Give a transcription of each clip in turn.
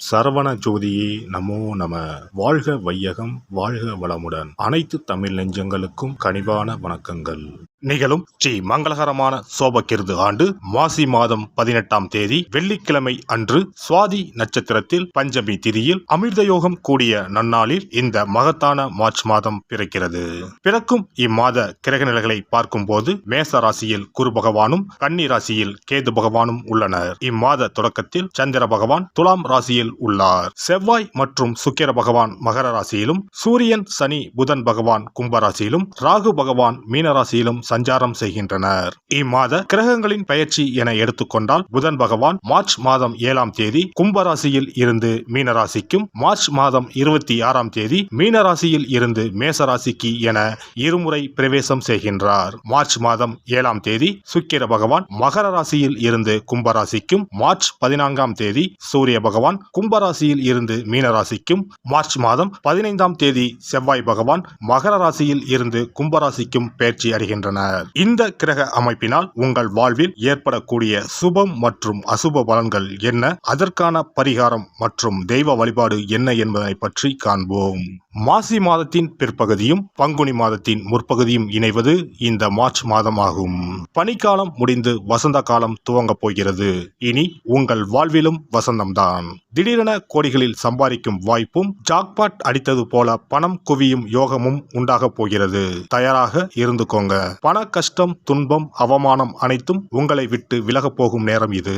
சரவண ஜோதியே நமோ நம. வாழ்க வையகம், வாழ்க வளமுடன். அனைத்து தமிழ் நெஞ்சங்களுக்கும் கனிவான வணக்கங்கள். நிகழும் ஸ்ரீ மங்களகரமான சோபகிருது ஆண்டு மாசி மாதம் 18ஆம் தேதி வெள்ளிக்கிழமை அன்று சுவாதி நட்சத்திரத்தில் பஞ்சமி திதியில் அமிர்த யோகம் கூடிய நன்னாளில் இந்த மகத்தான மார்ச் மாதம் பிறக்கிறது. பிறக்கும் இம்மாத கிரக நிலைகளை பார்க்கும் போது மேச ராசியில் குரு பகவானும் கன்னி ராசியில் கேது பகவானும் உள்ளனர். இம்மாத தொடக்கத்தில் சந்திர பகவான் துலாம் ராசியில் உள்ளார். செவ்வாய் மற்றும் சுக்கிர பகவான் மகர ராசியிலும், சூரியன் சனி புதன் பகவான் கும்ப ராசியிலும், ராகு பகவான் மீன ராசியிலும் சஞ்சாரம் செய்கின்றனர். இம்மாத கிரகங்களின் பெயர்ச்சி என எடுத்துக்கொண்டால் புதன் பகவான் மார்ச் மாதம் 7ஆம் தேதி கும்ப ராசியில் இருந்து மீன ராசிக்கும், மார்ச் மாதம் 26ஆம் தேதி மீன ராசியில் இருந்து மேச ராசிக்கு என இருமுறை பிரவேசம் செய்கின்றார். மார்ச் மாதம் 7ஆம் தேதி சுக்கிர பகவான் மகர ராசியில் இருந்து கும்ப ராசிக்கும், மார்ச் 14ஆம் தேதி சூரிய பகவான் கும்பராசியில் இருந்து மீனராசிக்கும், மார்ச் மாதம் 15ஆம் தேதி செவ்வாய் பகவான் மகர ராசியில் இருந்து கும்பராசிக்கும் பெயர்ச்சி அடைகின்றனர். இந்த கிரக அமைப்பினால் உங்கள் வாழ்வில் ஏற்படக்கூடிய சுபம் மற்றும் அசுப பலன்கள் என்ன, அதற்கான பரிகாரம் மற்றும் தெய்வ வழிபாடு என்ன என்பதை பற்றி காண்போம். மாசி மாதத்தின் பிற்பகுதியும் பங்குனி மாதத்தின் முற்பகுதியும் இணைவது இந்த மார்ச் மாதமாகும். பனிக்காலம் முடிந்து வசந்த காலம் துவங்கப் போகிறது. இனி உங்கள் வாழ்விலும் வசந்தம்தான். திடீரென கோடிகளில் சம்பாதிக்கும் வாய்ப்பும், ஜாக்பாட் அடித்தது போல பணம் குவியும் யோகமும் உண்டாக போகிறது. தயாராக இருந்துக்கோங்க. பண கஷ்டம், துன்பம், அவமானம் அனைத்தும் உங்களை விட்டு விலகப் போகும் நேரம் இது.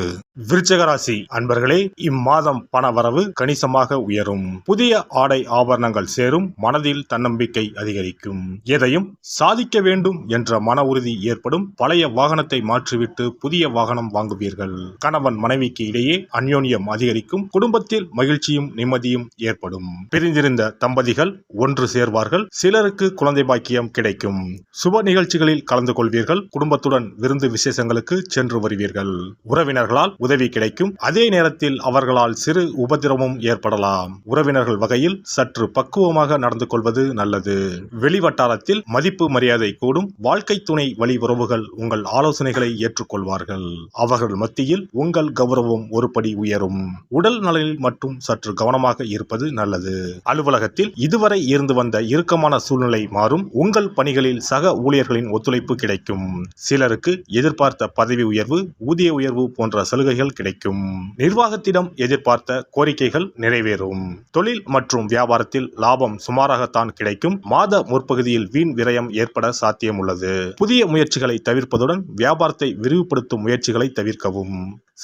விருச்சிக ராசி அன்பர்களே, இம்மாதம் பண வரவு கணிசமாக உயரும். புதிய ஆடை ஆபரணங்கள் சேரும். மனதில் தன்னம்பிக்கை அதிகரிக்கும். எதையும் சாதிக்க வேண்டும் என்ற மன உறுதி ஏற்படும். பழைய வாகனத்தை மாற்றிவிட்டு புதிய வாகனம் வாங்குவீர்கள். கணவன் மனைவிக்கு இடையே அந்யோன்யம் அதிகரிக்கும். குடும்பத்தில் மகிழ்ச்சியும் நிம்மதியும் ஏற்படும். பிரிந்திருந்த தம்பதிகள் ஒன்று சேர்வார்கள். சிலருக்கு குழந்தை பாக்கியம் கிடைக்கும். சுப நிகழ்ச்சிகளில் கலந்து கொள்வீர்கள். குடும்பத்துடன் விருந்து விசேஷங்களுக்கு சென்று வருவீர்கள். உறவினர்களால் உதவி கிடைக்கும். அதே நேரத்தில் அவர்களால் சிறு உபதிரவமும் ஏற்படலாம். உறவினர்கள் வகையில் சற்று பக்குவமாக நடந்து கொள்வது நல்லது. வெளிவட்டாரத்தில் மதிப்பு மரியாதை கூடும். வாழ்க்கை துணை வழி உறவுகள் உங்கள் ஆலோசனைகளை ஏற்றுக்கொள்வார்கள். அவர்கள் மத்தியில் உங்கள் கௌரவம் ஒருபடி உயரும். உடல் நலனில் மட்டும் சற்று கவனமாக இருப்பது நல்லது. அலுவலகத்தில் இதுவரை இருந்து வந்த இறுக்கமான சூழ்நிலை மாறும். உங்கள் பணிகளில் சக ஊழியர்களின் ஒத்துழைப்பு கிடைக்கும். சிலருக்கு எதிர்பார்த்த பதவி உயர்வு, ஊதிய உயர்வு போன்ற சலுகைகள் கிடைக்கும். நிர்வாகத்திடம் எதிர்பார்த்த கோரிக்கைகள் நிறைவேறும். தொழில் மற்றும் வியாபாரத்தில் லாபம் சுமாராகத்தான் கிடைக்கும். மாத முற்பகுதியில் வீண் விரயம் ஏற்பட சாத்தியம் உள்ளது. புதிய முயற்சிகளை தவிர்ப்பதுடன் வியாபாரத்தை விரிவுபடுத்தும் முயற்சிகளை தவிர்க்கவும்.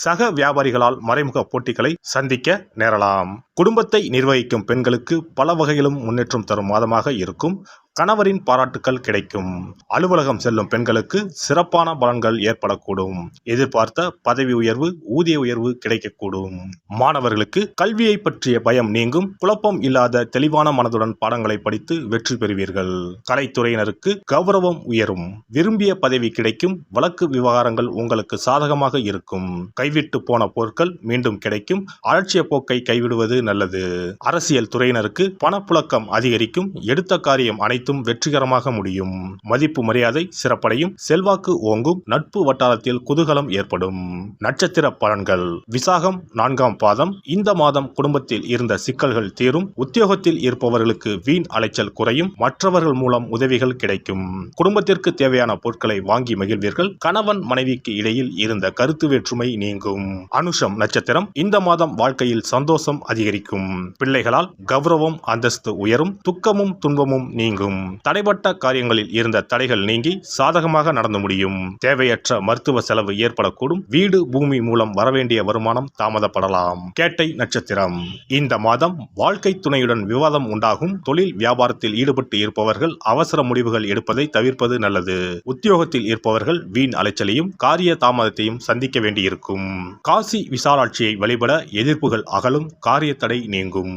சக வியாபாரிகளால் மறைமுக போட்டிகளை சந்திக்க நேரலாம். குடும்பத்தை நிர்வகிக்கும் பெண்களுக்கு பல வகையிலும் முன்னேற்றம் தரும் மாதமாக இருக்கும். கணவரின் பாராட்டுக்கள் கிடைக்கும். அலுவலகம் செல்லும் பெண்களுக்கு சிறப்பான பலன்கள் ஏற்படக்கூடும். எதிர்பார்த்த பதவி உயர்வு, ஊதிய உயர்வு கிடைக்கக்கூடும். மாணவர்களுக்கு கல்வியை பற்றிய பயம் நீங்கும். குழப்பம் இல்லாத தெளிவான மனதுடன் பாடங்களை படித்து வெற்றி பெறுவீர்கள். கலைத்துறையினருக்கு கௌரவம் உயரும். விரும்பிய பதவி கிடைக்கும். வழக்கு விவகாரங்கள் உங்களுக்கு சாதகமாக இருக்கும். கைவிட்டு போன பொருட்கள் மீண்டும் கிடைக்கும். அலட்சிய போக்கை கைவிடுவது நல்லது. அரசியல் துறையினருக்கு பணப்புழக்கம் அதிகரிக்கும். எடுத்த காரியம் அனைத்தும் வெற்றிகரமாக முடியும். மதிப்பு மரியாதை சிறப்படையும். செல்வாக்கு ஓங்கும். நட்பு வட்டாரத்தில் குதூகலம் ஏற்படும். நட்சத்திர பலன்கள். விசாகம் 4ஆம் பாதம். இந்த மாதம் குடும்பத்தில் இருந்த சிக்கல்கள் தீரும். உத்தியோகத்தில் இருப்பவர்களுக்கு வீண் அலைச்சல் குறையும். மற்றவர்கள் மூலம் உதவிகள் கிடைக்கும். குடும்பத்திற்கு தேவையான பொருட்களை வாங்கி மகிழ்வீர்கள். கணவன் மனைவிக்கு இடையில் இருந்த கருத்து வேற்றுமை நீங்கும். அனுஷம் நட்சத்திரம். இந்த மாதம் வாழ்க்கையில் சந்தோஷம் அதிகரிக்கும். பிள்ளைகளால் கௌரவம் அந்தஸ்து உயரும். துக்கமும் துன்பமும் நீங்கும். தடைப்பட்ட காரியங்களில் இருந்த தடைகள் நீங்கி சாதகமாக நடந்து முடியும். தேவையற்ற மருத்துவ செலவு ஏற்படக்கூடும். வீடு பூமி மூலம் வரவேண்டிய வருமானம் தாமதப்படலாம். கேட்டை நட்சத்திரம். இந்த மாதம் வாழ்க்கை துணையுடன் விவாதம் உண்டாகும். தொழில் வியாபாரத்தில் ஈடுபட்டு இருப்பவர்கள் அவசர முடிவுகள் எடுப்பதை தவிர்ப்பது நல்லது. உத்தியோகத்தில் இருப்பவர்கள் வீண் அலைச்சலையும் காரிய தாமதத்தையும் சந்திக்க வேண்டியிருக்கும். காசி விசாலாட்சியை வழிபட எதிர்ப்புகள் அகலும். காரிய தடை நீங்கும்.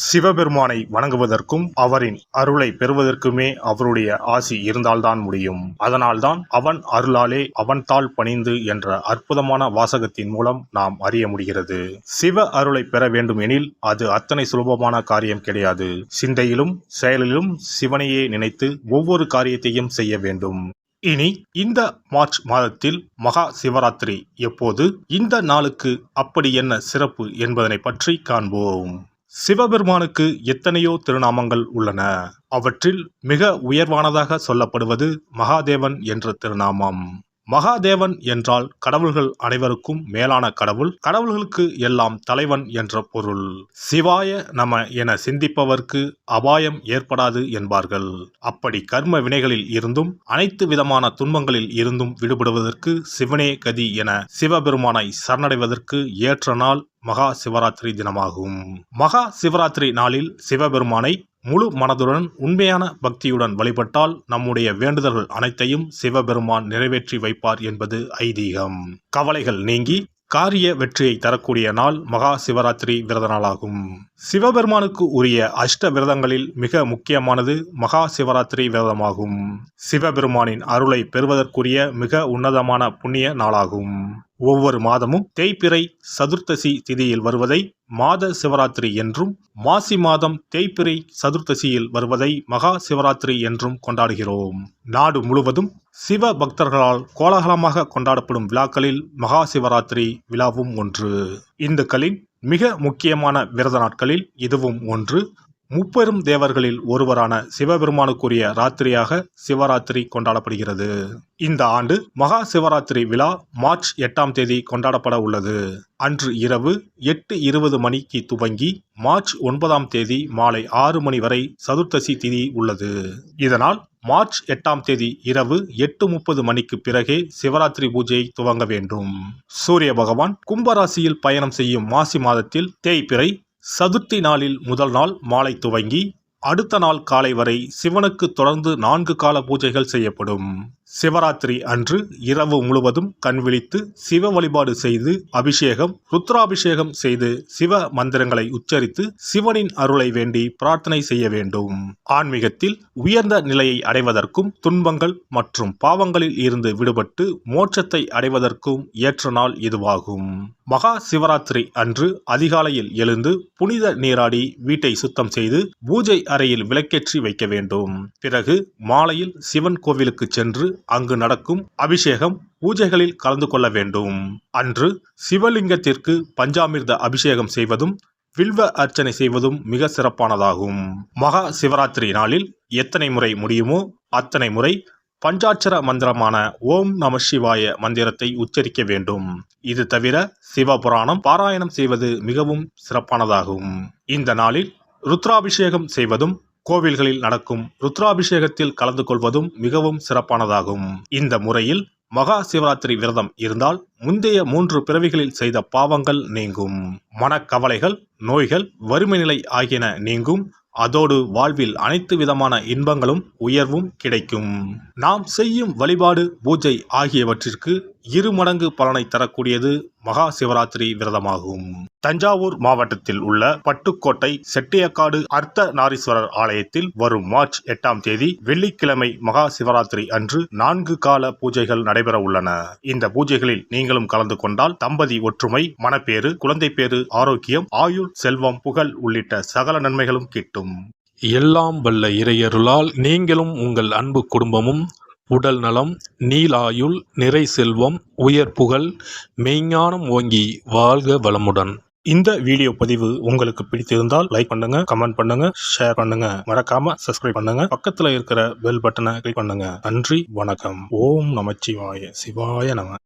சிவபெருமானை வணங்குவதற்கும் அவரின் அருளை பெறுவதற்குமே அவருடைய ஆசி இருந்தால்தான் முடியும். அதனால்தான் அவன் அருளாலே அவன் தாள் பணிந்து என்ற அற்புதமான வாசகத்தின் மூலம் நாம் அறிய முடிகிறது. சிவ அருளை பெற வேண்டும் எனில் அது அத்தனை சுலபமான காரியம் கிடையாது. சிந்தையிலும் செயலிலும் சிவனையே நினைத்து ஒவ்வொரு காரியத்தையும் செய்ய வேண்டும். இனி இந்த மார்ச் மாதத்தில் மகா சிவராத்திரி எப்போது, இந்த நாளுக்கு அப்படி என்ன சிறப்பு என்பதனை பற்றி காண்போம். சிவபெருமானுக்கு எத்தனையோ திருநாமங்கள் உள்ளன. அவற்றில் மிக உயர்வானதாக சொல்லப்படுவது மகாதேவன் என்ற திருநாமம். மகாதேவன் என்றால் கடவுள்கள் அனைவருக்கும் மேலான கடவுள், கடவுள்களுக்கு எல்லாம் தலைவன் என்ற பொருள். சிவாய நம என சிந்திப்பவர்க்கு அபாயம் ஏற்படாது என்பார்கள். அப்படி கர்ம வினைகளில் இருந்தும் அனைத்து விதமான துன்பங்களில் இருந்தும் விடுபடுவதற்கு சிவனே கதி என சிவபெருமானை சரணடைவதற்கு ஏற்ற நாள் மகா சிவராத்திரி தினமாகும். மகா சிவராத்திரி நாளில் சிவபெருமானை முழு மனதுடன் உண்மையான பக்தியுடன் வழிபட்டால் நம்முடைய வேண்டுதல்கள் அனைத்தையும் சிவபெருமான் நிறைவேற்றி வைப்பார் என்பது ஐதீகம். கவலைகள் நீங்கி காரிய வெற்றியை தரக்கூடிய நாள் மகா சிவராத்திரி விரத நாளாகும். சிவபெருமானுக்கு உரிய அஷ்ட விரதங்களில் மிக முக்கியமானது மகா சிவராத்திரி விரதமாகும். சிவபெருமானின் அருளை பெறுவதற்குரிய மிக உன்னதமான புண்ணிய நாளாகும். ஒவ்வொரு மாதமும் தேய்பிறை சதுர்த்தசி திதியில் வருவதை மாத சிவராத்திரி என்றும், மாசி மாதம் தேய்பிறை சதுர்த்தசியில் வருவதை மகா சிவராத்திரி என்றும் கொண்டாடுகிறோம். நாடு முழுவதும் சிவ பக்தர்களால் கோலாகலமாக கொண்டாடப்படும் விழாக்களில் மகா சிவராத்திரி விழாவும் ஒன்று. இந்துக்களின் மிக முக்கியமான விரத நாட்களில் இதுவும் ஒன்று. முப்பெரும் தேவர்களில் ஒருவரான சிவபெருமானுக்குரிய ராத்திரியாக சிவராத்திரி கொண்டாடப்படுகிறது. இந்த ஆண்டு மகா சிவராத்திரி விழா மார்ச் 8ஆம் தேதி கொண்டாடப்பட உள்ளது. அன்று இரவு 8:20 மணிக்கு துவங்கி மார்ச் 9ஆம் தேதி மாலை 6 மணி வரை சதுர்த்தசி திதி உள்ளது. இதனால் மார்ச் 8ஆம் தேதி இரவு 8:30 மணிக்கு பிறகே சிவராத்திரி பூஜை துவங்க வேண்டும். சூரிய பகவான் கும்பராசியில் பயணம் செய்யும் மாசி மாதத்தில் தேய்பிறை சதுர்த்தி நாளில் முதல் நாள் மாலை துவங்கி அடுத்த நாள் காலை வரை சிவனுக்கு தொடர்ந்து 4 கால பூஜைகள் செய்யப்படும். சிவராத்திரி அன்று இரவு முழுவதும் கண் விழித்து சிவ வழிபாடு செய்து அபிஷேகம், ருத்ராபிஷேகம் செய்து சிவ மந்திரங்களை உச்சரித்து சிவனின் அருளை வேண்டி பிரார்த்தனை செய்ய வேண்டும். ஆன்மீகத்தில் உயர்ந்த நிலையை அடைவதற்கும், துன்பங்கள் மற்றும் பாவங்களில் இருந்து விடுபட்டு மோட்சத்தை அடைவதற்கும் ஏற்ற நாள் இதுவாகும். மகா சிவராத்திரி அன்று அதிகாலையில் எழுந்து புனித நீராடி வீட்டை சுத்தம் செய்து பூஜை அறையில் விளக்கேற்றி வைக்க வேண்டும். பிறகு மாலையில் சிவன் கோவிலுக்கு சென்று அங்கு நடக்கும் அபிஷேகம் பூஜைகளில் கலந்து கொள்ள வேண்டும். அன்று சிவலிங்கத்திற்கு பஞ்சாமிர்த அபிஷேகம் செய்வதும் வில்வ அர்ச்சனை செய்வதும் மிக சிறப்பானதாகும். மகா சிவராத்திரி நாளில் எத்தனை முறை முடியுமோ அத்தனை முறை பஞ்சாட்சர மந்திரமான ஓம் நம சிவாய மந்திரத்தை உச்சரிக்க வேண்டும். இது தவிர சிவபுராணம் பாராயணம் செய்வது மிகவும் சிறப்பானதாகும். இந்த நாளில் ருத்ராபிஷேகம் செய்வதும் கோவில்களில் நடக்கும் ருத்ராபிஷேகத்தில் கலந்து கொள்வதும் மிகவும் சிறப்பானதாகும். இந்த முறையில் மகா சிவராத்திரி விரதம் இருந்தால் முந்தைய 3 பிறவிகளில் செய்த பாவங்கள் நீங்கும். மனக்கவலைகள், நோய்கள், வறுமை நிலை ஆகியன நீங்கும். அதோடு வாழ்வில் அனைத்து விதமான இன்பங்களும் உயர்வும் கிடைக்கும். நாம் செய்யும் வழிபாடு, பூஜை ஆகியவற்றிற்கு 2 மடங்கு பலனை தரக்கூடியது மகா சிவராத்திரி விரதமாகும். தஞ்சாவூர் மாவட்டத்தில் உள்ள பட்டுக்கோட்டை செட்டியக்காடு அர்த்த நாரீஸ்வரர் ஆலயத்தில் வரும் மார்ச் 8ஆம் தேதி வெள்ளிக்கிழமை மகா சிவராத்திரி அன்று 4 கால பூஜைகள் நடைபெற உள்ளன. இந்த பூஜைகளில் நீங்களும் கலந்து கொண்டால் தம்பதி ஒற்றுமை, மனப்பேறு, குழந்தை பேறு, ஆரோக்கியம், ஆயுள், செல்வம், புகழ் உள்ளிட்ட சகல நன்மைகளும் கிட்டும். எல்லாம் வல்ல இறையருளால் நீங்களும் உங்கள் அன்பு குடும்பமும் உடல் நலம், நீலாயுள், நிறை செல்வம், உயர் புகழ், மெய்ஞானம் ஓங்கி வாழ்க வளமுடன். இந்த வீடியோ பதிவு உங்களுக்கு பிடித்திருந்தால் லைக் பண்ணுங்க, கமெண்ட் பண்ணுங்க, ஷேர் பண்ணுங்க, மறக்காம சப்ஸ்கிரைப் பண்ணுங்க, பக்கத்துல இருக்கிற பெல் பட்டனை கிளிக் பண்ணுங்க. நன்றி, வணக்கம். ஓம் நமச்சிவாய, சிவாய நம.